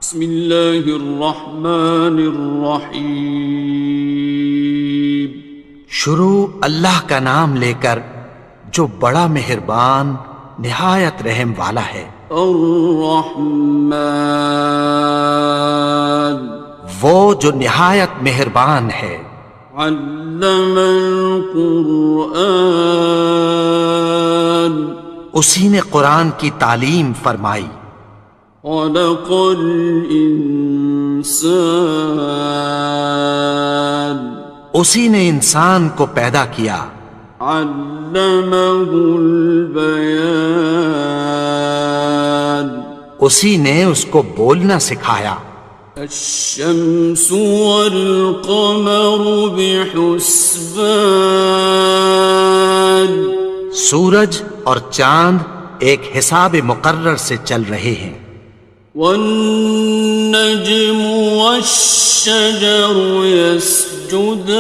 بسم اللہ الرحمن الرحیم۔ شروع اللہ کا نام لے کر جو بڑا مہربان نہایت رحم والا ہے۔ الرحمن، وہ جو نہایت مہربان ہے۔ علم القرآن، اسی نے قرآن کی تعلیم فرمائی۔ خلق الانسان، اسی نے انسان کو پیدا کیا۔ علمہ البیان، اسی نے اس کو بولنا سکھایا۔ الشمس والقمر بحسبان، سورج اور چاند ایک حساب مقرر سے چل رہے ہیں۔ والنجم والشجر يسجدان،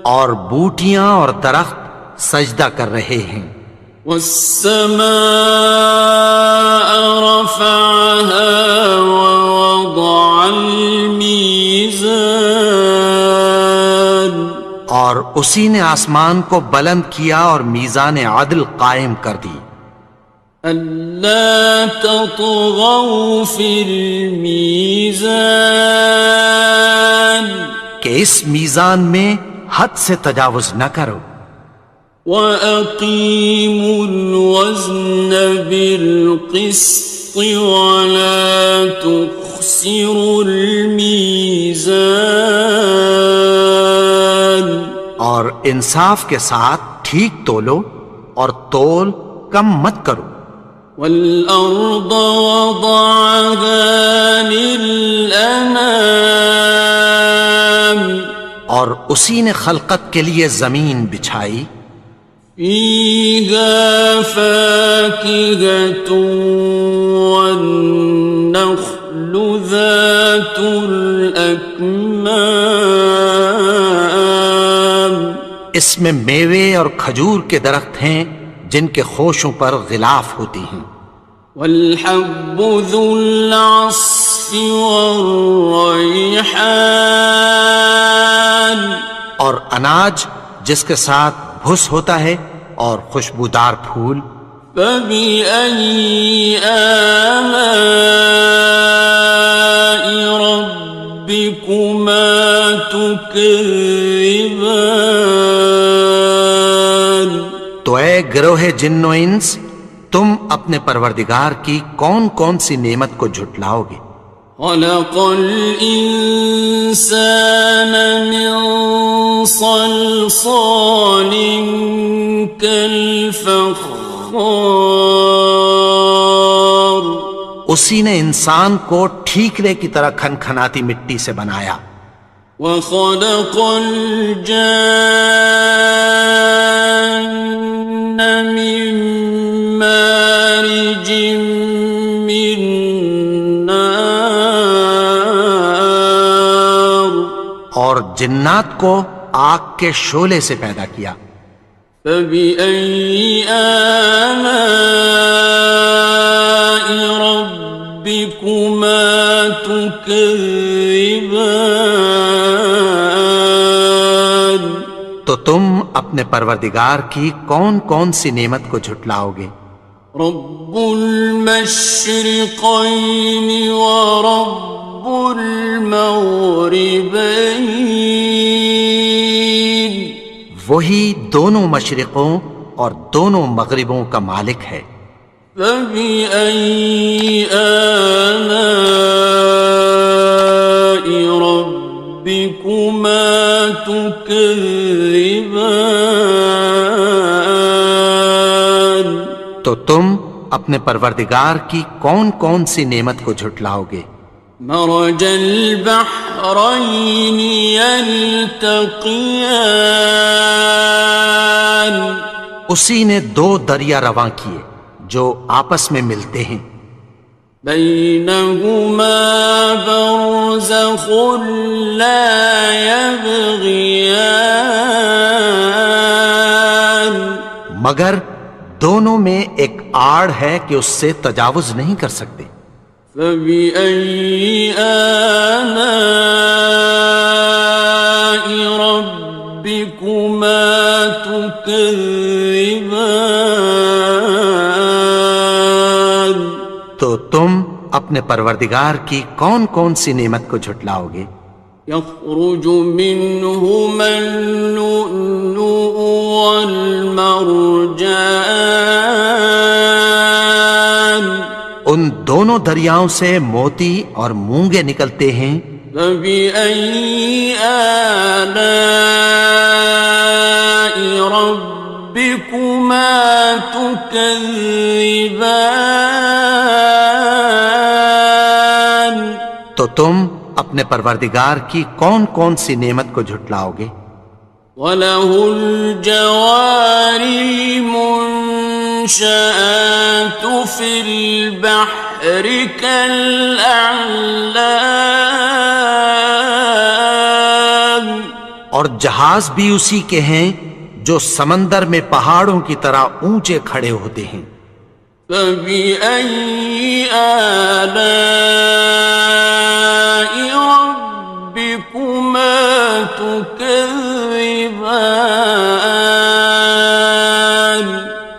اور بوٹیاں اور درخت سجدہ کر رہے ہیں۔ والسماء رفعها ووضع الميزان، اور اسی نے آسمان کو بلند کیا اور میزان عدل قائم کر دی۔ ألا تطغوا في الميزان، کہ اس میزان میں حد سے تجاوز نہ کرو۔ وَأَقِيمُوا الْوَزْنَ بِالْقِسْطِ وَلَا تُخْسِرُوا الْمِيزَانَ، اور انصاف کے ساتھ ٹھیک تولو اور تول کم مت کرو۔ وَالْأَرْضَ وَضَعَهَا لِلْأَنَامِ، اور اسی نے خلقت کے لیے زمین بچھائی۔ فِيهَا فَاكِهَةٌ وَالنَّخْلُ ذَاتُ الْأَكْمَامِ، اس میں میوے اور کھجور کے درخت ہیں جن کے خوشوں پر غلاف ہوتی ہیں۔ وَالْحَبُّ ذُو الْعَصْفِ وَالرَّيْحَانِ، اور اناج جس کے ساتھ بھس ہوتا ہے اور خوشبودار پھول۔ فَبِأَيِّ آلَاءِ رَبِّكُمَا تُكَذِّبَانِ، تو اے گروہ جن و انس، تم اپنے پروردگار کی کون کون سی نعمت کو جھٹلاؤ گے؟ خَلَقَ الْإِنسَانَ مِنْ صَلْصَالٍ كَالْفَخَّارِ، اسی نے انسان کو ٹھیکرے کی طرح کھنکھناتی مٹی سے بنایا۔ وَخَلَقَ الْجَانَّ مِن مَّارِجٍ مِّن نَّارٍ، اور جنات کو آگ کے شعلے سے پیدا کیا۔ فَبِأَيِّ آلَاءِ رَبِّكُمَا تُكَذِّبَانِ، تو تم اپنے پروردگار کی کون کون سی نعمت کو جھٹلاؤ گے؟ رب المشرقین ورب المغربین، وہی دونوں مشرقوں اور دونوں مغربوں کا مالک ہے۔ فَبِأَيِّ آلَاءِ رَبِّكُمَا تُكَذِّبَانِ، تو تم اپنے پروردگار کی کون کون سی نعمت کو جھٹلاؤ گے؟ مرج البحرین یلتقیان، اسی نے دو دریا رواں کیے جو آپس میں ملتے ہیں۔ بینہما برزخ لا یبغیان، مگر دونوں میں ایک آڑ ہے کہ اس سے تجاوز نہیں کر سکتے۔ فبأي آلاء ربكما تكذبان؟ تو تم اپنے پروردگار کی کون کون سی نعمت کو جھٹلاؤ گے؟ يخرج منهما اللؤلؤ والمرجان، ان دونوں دریاؤں سے موتی اور مونگے نکلتے ہیں۔ فبأي آلاء ربكما تكذبان؟ تو تم اپنے پروردگار کی کون کون سی نعمت کو جھٹلاؤ گے؟ وَلَهُ الْجَوَارِ الْمُنشَآتُ فِي الْبَحْرِ كَالْأَعْلَامِ، اور جہاز بھی اسی کے ہیں جو سمندر میں پہاڑوں کی طرح اونچے کھڑے ہوتے ہیں۔ فَبِأَيِّ آلَاءِ رَبِّكُمَا تُكَذِّبَانِ؟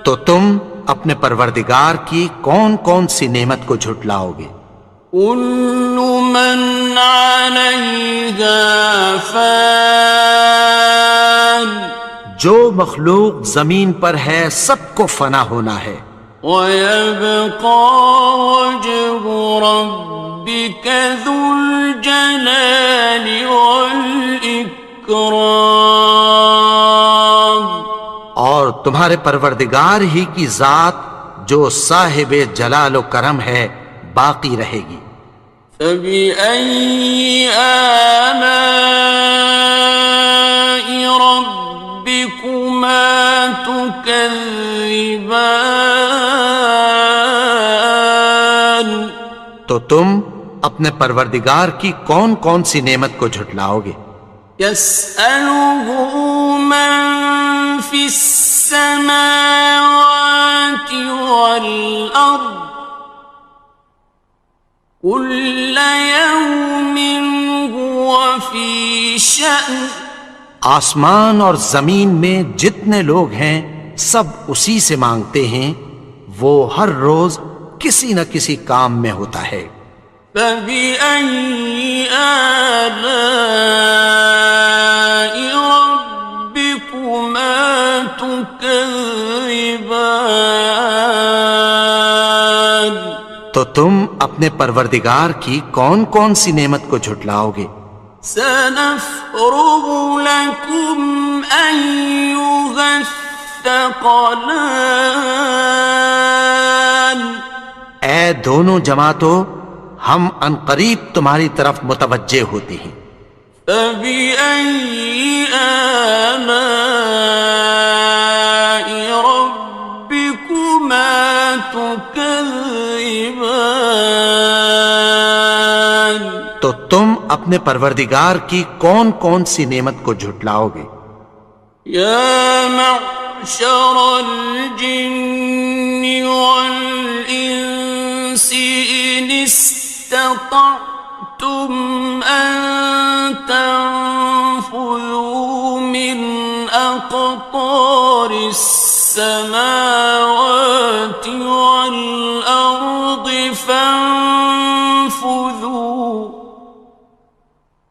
تو تم اپنے پروردگار کی کون کون سی نعمت کو جھٹلاؤ گے؟ كُلُّ مَنْ عَلَيْهَا فَانٍ، جو مخلوق زمین پر ہے سب کو فنا ہونا ہے۔ وَيَبْقَى وَجْهُ رَبِّكَ ذُو الْجَلَالِ وَالْإِكْرَامِ، اور تمہارے پروردگار ہی کی ذات جو صاحب جلال و کرم ہے باقی رہے گی۔ فَبِأَيِّ آلَاءِ رَبِّكُمَا تُكَذِّبَانِ؟ تو تم اپنے پروردگار کی کون کون سی نعمت کو جھٹلاؤ گے؟ يَسْأَلُهُ مَن فِي السَّمَاوَاتِ وَالْأَرْضِ كُلَّ يَوْمٍ هُوَ فِي شَأْنٍ، آسمان اور زمین میں جتنے لوگ ہیں سب اسی سے مانگتے ہیں، وہ ہر روز کسی نہ کسی کام میں ہوتا ہے۔ فَبِأَيِّ آلَاءِ رَبِّكُمَا تُكَذِّبَانِ؟ تو تم اپنے پروردگار کی کون کون سی نعمت کو جھٹلاؤ گے؟ سَنَفْرُغُ لَكُمْ أَيُّهَ الثَّقَلَانِ، اے دونوں جماعتوں، ہم عنقریب تمہاری طرف متوجہ ہوتے ہیں۔ فَبِأَيِّ آلَاءِ رَبِّكُمَا تُكَذِّبَانِ؟ تو تم اپنے پروردگار کی کون کون سی نعمت کو جھٹلاؤ گے؟ يَا مَعْشَرَ الْجِنِّ وَالْإِنسِ إِنِ اسْتَطَعْتُمْ أَن تَنفُذُوا مِنْ أَقْطَارِ السَّمَاوَاتِ وَالْأَرْضِ فَانفُذُوا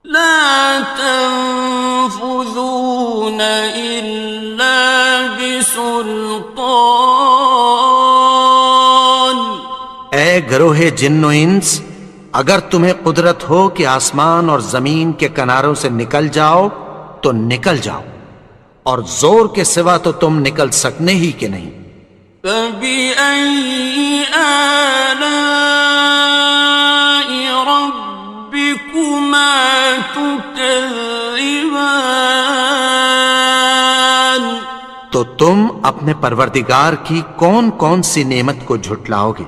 لَا تَنفُذُونَ إِلَّا بِسُلْطَانٍ۔ اے گروہ جن و انس، اگر تمہیں قدرت ہو کہ آسمان اور زمین کے کناروں سے نکل جاؤ تو نکل جاؤ، اور زور کے سوا تو تم نکل سکنے ہی کہ نہیں۔ فَبِأَيِّ آلَاءِ رَبِّكُمَا تُكَذِّبَانِ؟ تو تم اپنے پروردگار کی کون کون سی نعمت کو جھٹلاؤ گے؟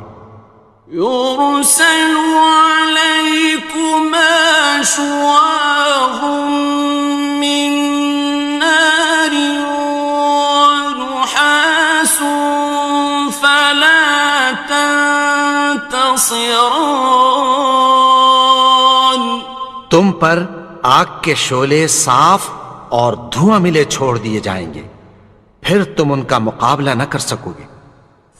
يُرْسَلُ عَلَيْكُمَا شُوَاظٌ مِّن نَّارٍ وَنُحَاسٌ فَلَا تنتصران تم پر آگ کے شعلے صاف اور دھواں ملے چھوڑ دیے جائیں گے، پھر تم ان کا مقابلہ نہ کر سکو گے۔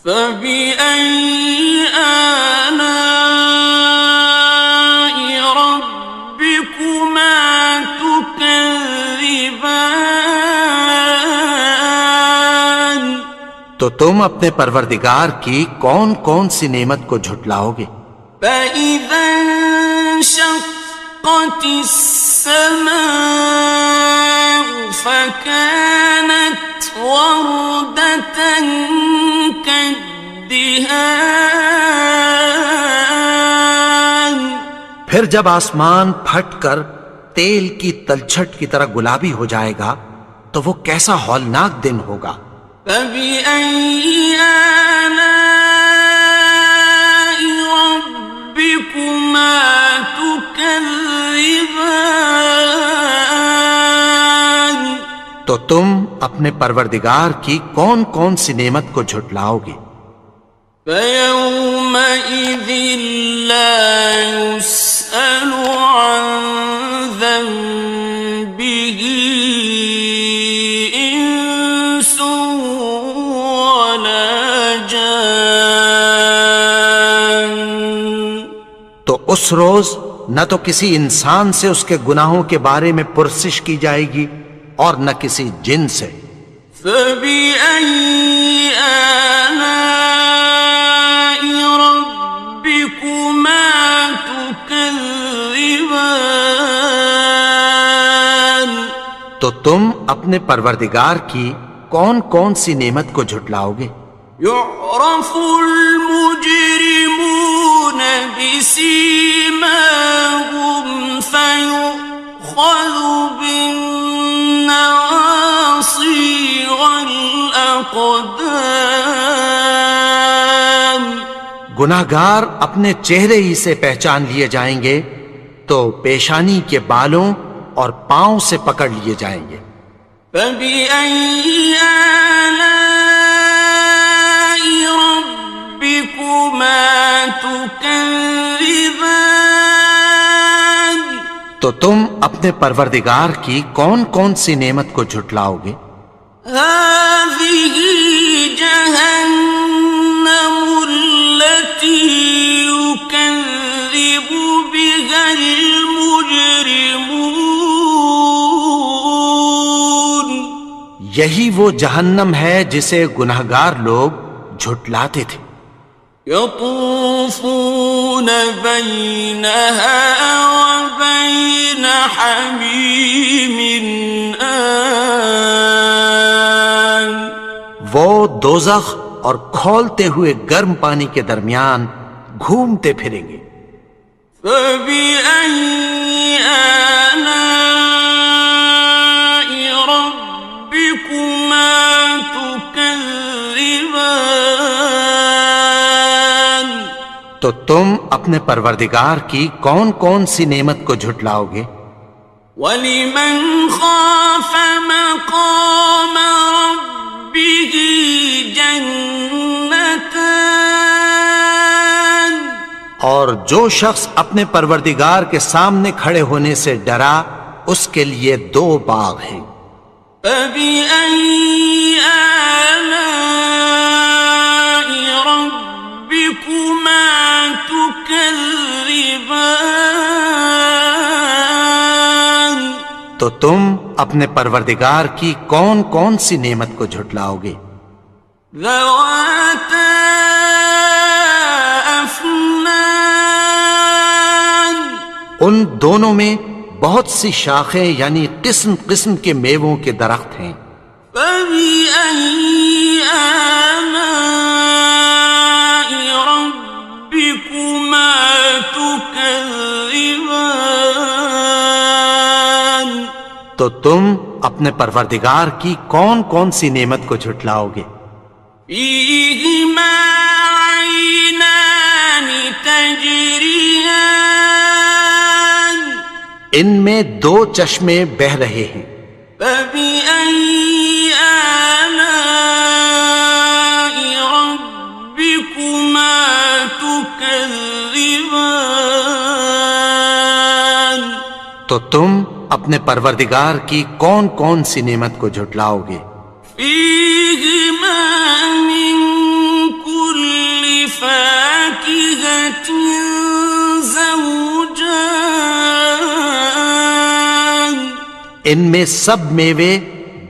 فبأي آلاء ربكما تكذبان تو تم اپنے پروردگار کی کون کون سی نعمت کو جھٹلاؤ گے؟ فإذا انشقت السماء فكانت وردة كالدهان پھر جب آسمان پھٹ کر تیل کی تلچھٹ کی طرح گلابی ہو جائے گا تو وہ کیسا ہولناک دن ہوگا۔ فبأي آلاء ربكما تكذبان تو تم اپنے پروردگار کی کون کون سی نعمت کو جھٹلاؤ گے؟ فيومئذ لا يسأل عن ذنبه إنس ولا جان تو اس روز نہ تو کسی انسان سے اس کے گناہوں کے بارے میں پرسش کی جائے گی اور نہ کسی جن سے۔ فبأي آلاء ربكما تكذبان تو تم اپنے پروردگار کی کون کون سی نعمت کو جھٹلاؤ گے؟ يعرف المجرمون بسيماهم فيؤخذ بالنواصي والأقدام گناہگار اپنے چہرے ہی سے پہچان لیے جائیں گے تو پیشانی کے بالوں اور پاؤں سے پکڑ لیے جائیں گے۔ فبأي آلاء ربكما تكذبان تو تم اپنے پروردگار کی کون کون سی نعمت کو جھٹلاؤ گے؟ هذه جهنم التي يكذب بها المجرمون یہی وہ جہنم ہے جسے گناہگار لوگ جھٹلاتے تھے۔ يطوفون بينها وبين حميم آن وہ دوزخ اور کھولتے ہوئے گرم پانی کے درمیان گھومتے پھریں گے۔ فبأي آلاء ربكما تكذبان تو تم اپنے پروردگار کی کون کون سی نعمت کو جھٹلاؤ گے؟ وَلِمَنْ خَافَ مَقَامَ رَبِّهِ جَنَّتَانِ اور جو شخص اپنے پروردگار کے سامنے کھڑے ہونے سے ڈرا اس کے لیے دو باغ ہیں۔ فَبِأَيِّ آلَاءِ رَبِّكُمَا تُكَذِّبَانِ تو تم اپنے پروردگار کی کون کون سی نعمت کو جھٹلاؤ گے؟ ذَوَاتَا أَفْنَانٍ ان دونوں میں بہت سی شاخیں یعنی قسم قسم کے میووں کے درخت ہیں۔ فَبِأَيِّ آلَاءِ رَبِّكُمَا تُكَذِّبَانِ تو تم اپنے پروردگار کی کون کون سی نعمت کو جھٹلاؤ گے؟ فِيهِمَا عَيْنَانِ تَجْرِيَانِ ان میں دو چشمے بہہ رہے ہیں۔ فَبِأَيِّ آلَاءِ رَبِّكُمَا تُكَذِّبَانِ تكذبان تو تم اپنے پروردگار کی کون کون سی نعمت کو جھٹلاؤ گے؟ فيهما من كل فاكهة زوجان ان میں سب میوے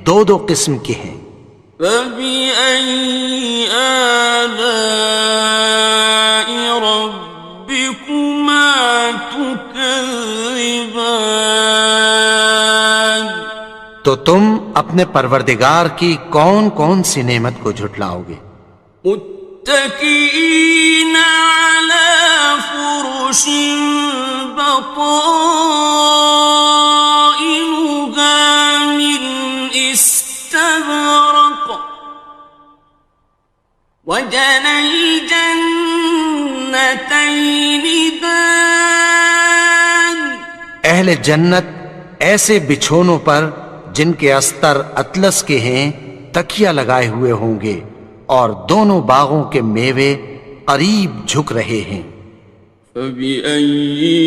دو دو قسم کے ہیں۔ فبأي آلاء ربكما تكذبان تو تم اپنے پروردگار کی کون کون سی نعمت کو جھٹلاؤ گے؟ متكئين على فرش بطائنها من استبرق وجنى الجنتين دان اہل جنت ایسے بچھونوں پر جن کے استر اطلس کے ہیں تکیہ لگائے ہوئے ہوں گے، اور دونوں باغوں کے میوے قریب جھک رہے ہیں۔ فبأي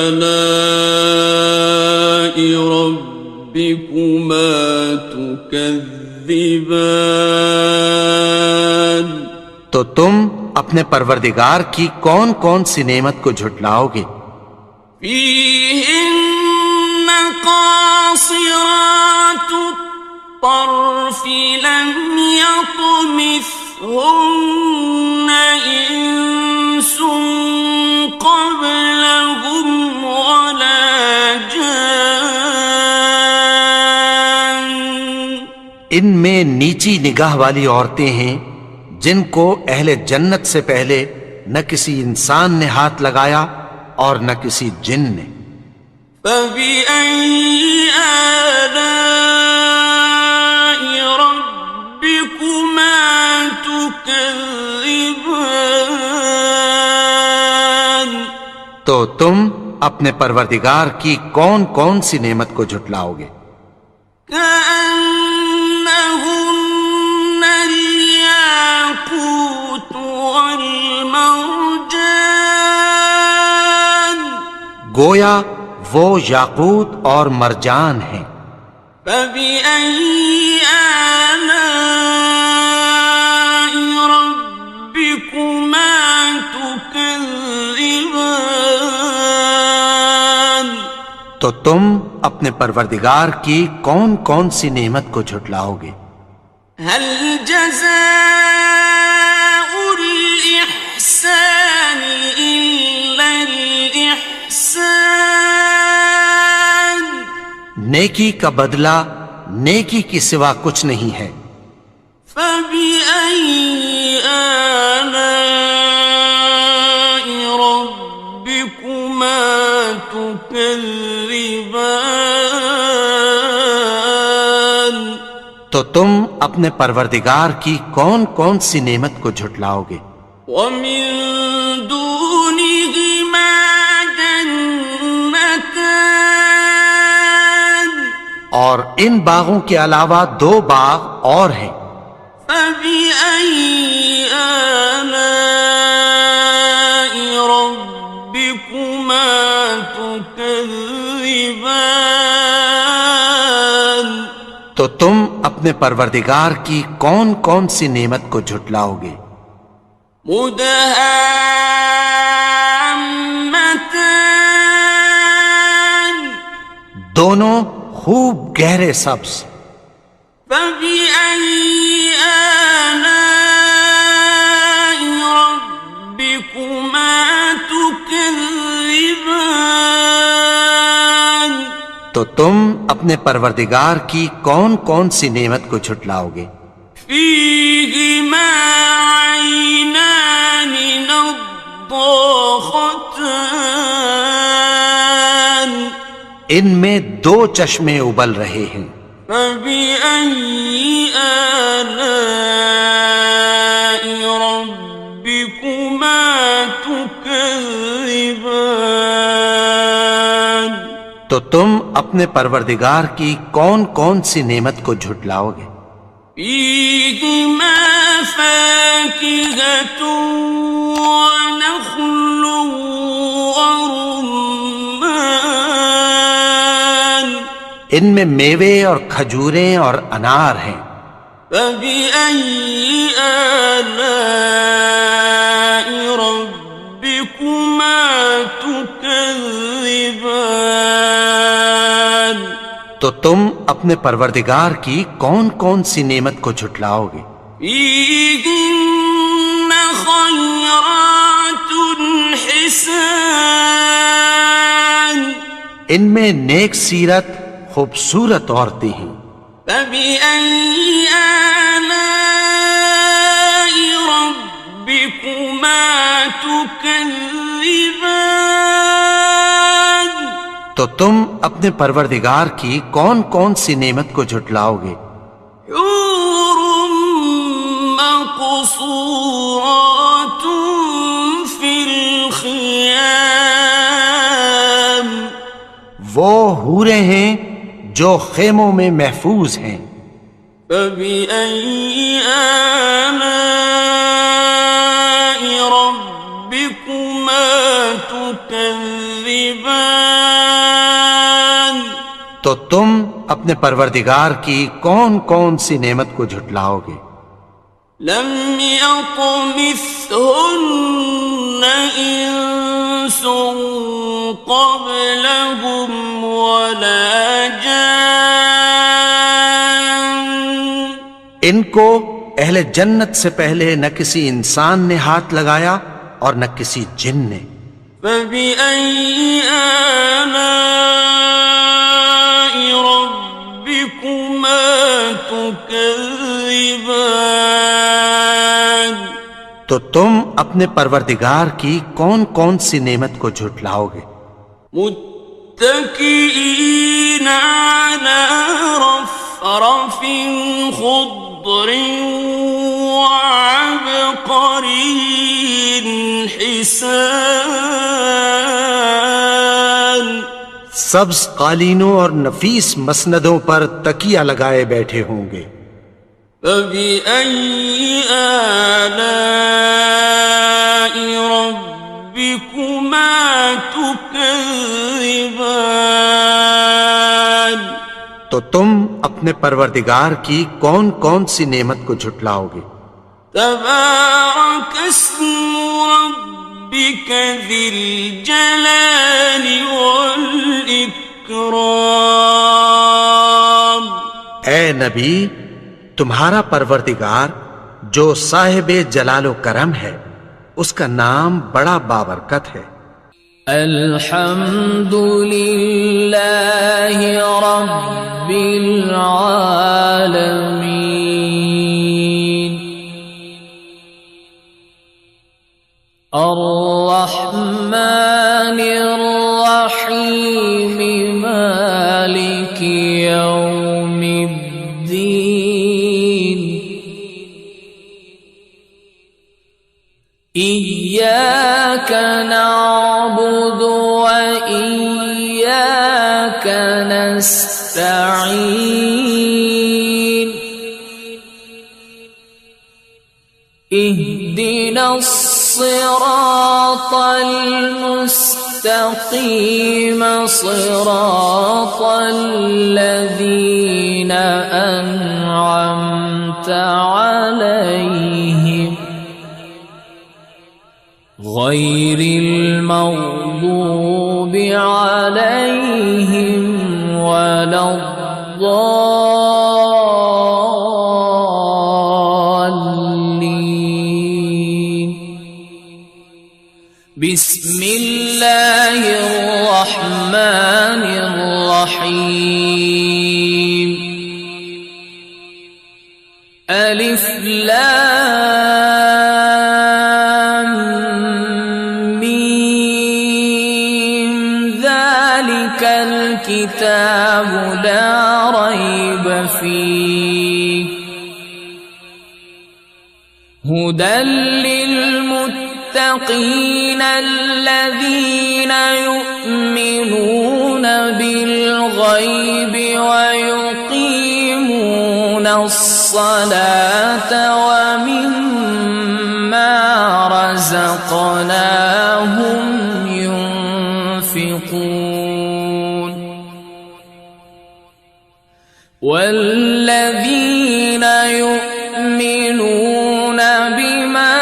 آلاء ربكما تكذبان تو تم اپنے پروردگار کی کون کون سی نعمت کو جھٹلاؤ گے؟ فيهن قاصرات الطرف لم يطمثهن إنس قبلهم ولا جان ان میں نیچی نگاہ والی عورتیں ہیں جن کو اہل جنت سے پہلے نہ کسی انسان نے ہاتھ لگایا اور نہ کسی جن نے۔ فبأي آلاء ربكما تكذبان تو تم اپنے پروردگار کی کون کون سی نعمت کو جھٹلاؤ گے؟ كأنهن الياقوت والمرجان گویا وہ یاقوت اور مرجان ہیں۔ فبأي آلاء ربكما تكذبان تو تم اپنے پروردگار کی کون کون سی نعمت کو جھٹلاؤ گے؟ هل جزاء الإحسان إلا الإحسان نیکی کا بدلہ نیکی کی سوا کچھ نہیں ہے۔ فبأي آلاء ربكما تكذبان تو تم اپنے پروردگار کی کون کون سی نعمت کو جھٹلاؤ گے؟ ومن دونهما جنتان اور ان باغوں کے علاوہ دو باغ اور ہیں۔ فبأي آلاء ربكما تكذبان تو تم اپنے پروردگار کی کون کون سی نعمت کو جھٹلاؤ گے؟ مدهامتان دونوں خوب گہرے سبز۔ فبأي آلاء ربكما تكذبان تو تم اپنے پروردگار کی کون کون سی نعمت کو جھٹلاؤ گے؟ فيهما عينان نضاختان ان میں دو چشمے ابل رہے ہیں۔ فبأي آلاء ربكما تكذبان تو تم اپنے پروردگار کی کون کون سی نعمت کو جھٹلاؤ گے؟ فيهما فاكهة ونخل ان میں میوے اور کھجوریں اور انار ہیں۔ فبأي آلاء ربكما تكذبان؟ تو تم اپنے پروردگار کی کون کون سی نعمت کو جھٹلاؤ گے؟ فيهن خيرات حسان، ان میں نیک سیرت خوبصورت عورتیں ہیں۔ فبأي آلاء ربكما تكذبان؟ تو تم اپنے پروردگار کی کون کون سی نعمت کو جھٹلاؤ گے؟ حور مقصورات في الخيام، وہ حوریں ہیں جو خیموں میں محفوظ ہیں۔ فبأي آلاء ربكما تكذبان؟ تو تم اپنے پروردگار کی کون کون سی نعمت کو جھٹلاؤ گے؟ لم يطمثهن إنس قبلهم ولا جان، ان کو اہل جنت سے پہلے نہ کسی انسان نے ہاتھ لگایا اور نہ کسی جن نے۔ فبأي آلاء ربكما تكذبان؟ تو تم اپنے پروردگار کی کون کون سی نعمت کو جھٹلاؤ گے؟ متكئين على رفرف خضر وعبقري حسان، سبز قالینوں اور نفیس مسندوں پر تکیہ لگائے بیٹھے ہوں گے۔ فبأي آلاء ربكما تكذبان؟ تو تم اپنے پروردگار کی کون کون سی نعمت کو جھٹلاؤ گے؟ تبارك اسم ربك ذي الجلال والإكرام۔ اے نبی، تمہارا پروردگار جو صاحب جلال و کرم ہے، اس کا نام بڑا بابرکت ہے۔ الحمد للہ رب العالمین، الرحمن الرحیم، مالک یوم الدین، إياك نعبد وإياك نستعين، اهدنا الصراط المستقيم، صراط الذين أنعمت عليهم غير المغضوب عليهم ولا الضالين۔ بسم الله الرحمن الرحيم، ألف لام ميم، ذلك الكتاب لا ريب فيه، هدى للمتقين الذين يؤمنون بالغيب ويقيمون الصلاة ومما رزقناهم ينفقون، والذين يؤمنون بما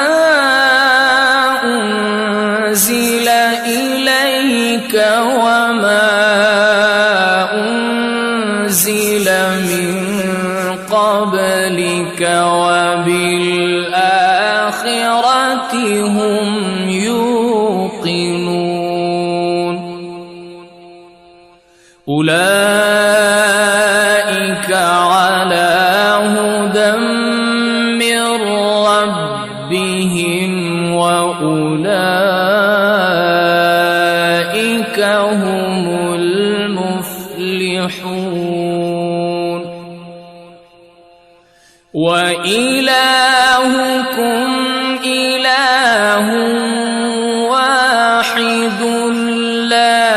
أنزل إليك وما أنزل من قبلك وبالآخرة هم يوقنون أولئك على هدى من ربهم وأولئك هم المفلحون وإلهكم إله واحد لا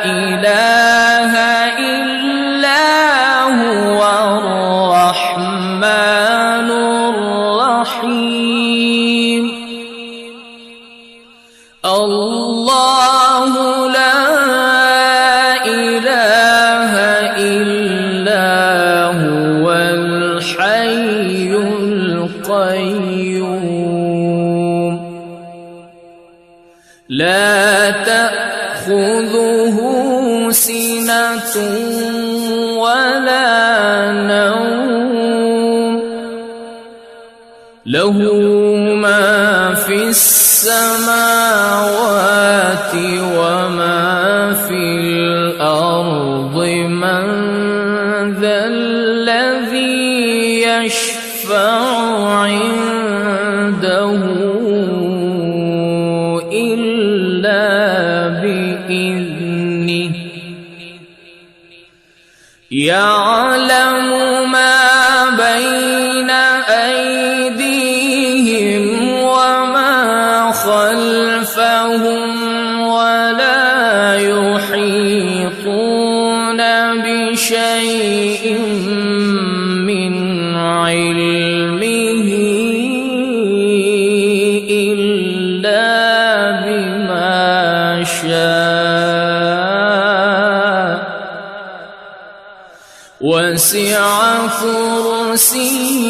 إله إلا هو الرحمن الرحيم الله لا إله إلا هو الحي القيوم لا تأخذه سنة ولا نوم له ما في السماوات وما في الأرض من ذا الذي يشفع عنده إلا بإذنه يعلم ما بين أيديهم وما خلفهم ولا يحيطون بشيء من علمه إلا بما شاء وسع كرسيه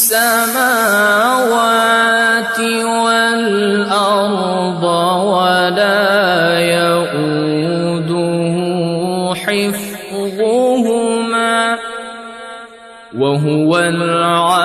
السماوات والأرض ولا يؤوده حفظهما وهو العلي